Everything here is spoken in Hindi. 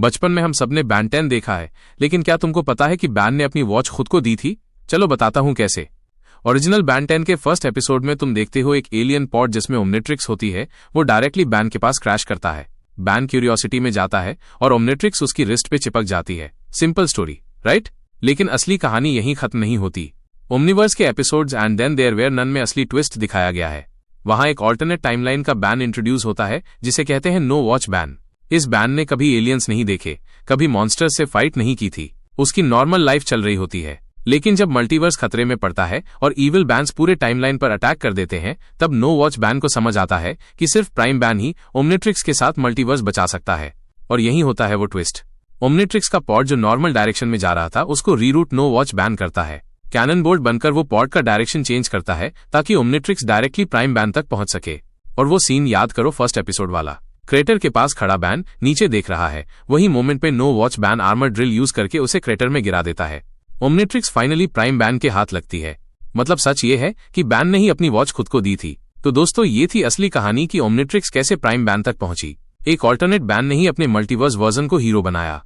बचपन में हम सबने बैन 10 देखा है, लेकिन क्या तुमको पता है कि बैन ने अपनी वॉच खुद को दी थी? चलो बताता हूं कैसे। ओरिजिनल बैन 10 के फर्स्ट एपिसोड में तुम देखते हो एक एलियन पॉड जिसमें ओमनिट्रिक्स होती है, वो डायरेक्टली बैन के पास क्रैश करता है। बैन क्यूरियोसिटी में जाता है और ओमनिट्रिक्स उसकी रिस्ट पे चिपक जाती है। Simple story, right? लेकिन असली कहानी यहीं खत्म नहीं होती। ओमनिवर्स के episodes and then there were none में असली ट्विस्ट दिखाया गया है। वहां एक ऑल्टरनेट टाइमलाइन का बैन इंट्रोड्यूस होता है जिसे कहते हैं नो वॉच बैन। इस बैन ने कभी एलियंस नहीं देखे, कभी मॉन्स्टर्स से फाइट नहीं की थी। उसकी नॉर्मल लाइफ चल रही होती है, लेकिन जब मल्टीवर्स खतरे में पड़ता है और इविल बैंस पूरे टाइमलाइन पर अटैक कर देते हैं, तब नो वॉच बैन को समझ आता है कि सिर्फ प्राइम बैन ही ओमनिट्रिक्स के साथ मल्टीवर्स बचा सकता है। और यही होता है वो ट्विस्ट। ओमनिट्रिक्स का पॉड जो नॉर्मल डायरेक्शन में जा रहा था, उसको रीरूट नो वॉच बैन करता है। कैनन बोल्ट बनकर वो पॉड का डायरेक्शन चेंज करता है ताकि ओमनिट्रिक्स डायरेक्टली प्राइम बैन तक पहुंच सके। और वो सीन याद करो, फर्स्ट एपिसोड वाला। क्रेटर के पास खड़ा बैन नीचे देख रहा है, वही मोमेंट पे No Watch Ben armour drill use करके उसे क्रेटर में गिरा देता है। ओमनिट्रिक्स फाइनली प्राइम बैन के हाथ लगती है। मतलब सच ये है कि बैन ने ही अपनी वॉच खुद को दी थी। तो दोस्तों, ये थी असली कहानी कि ओमनिट्रिक्स कैसे प्राइम बैन तक पहुंची। एक ऑल्टरनेट बैन ने ही अपने मल्टीवर्स वर्जन को हीरो बनाया।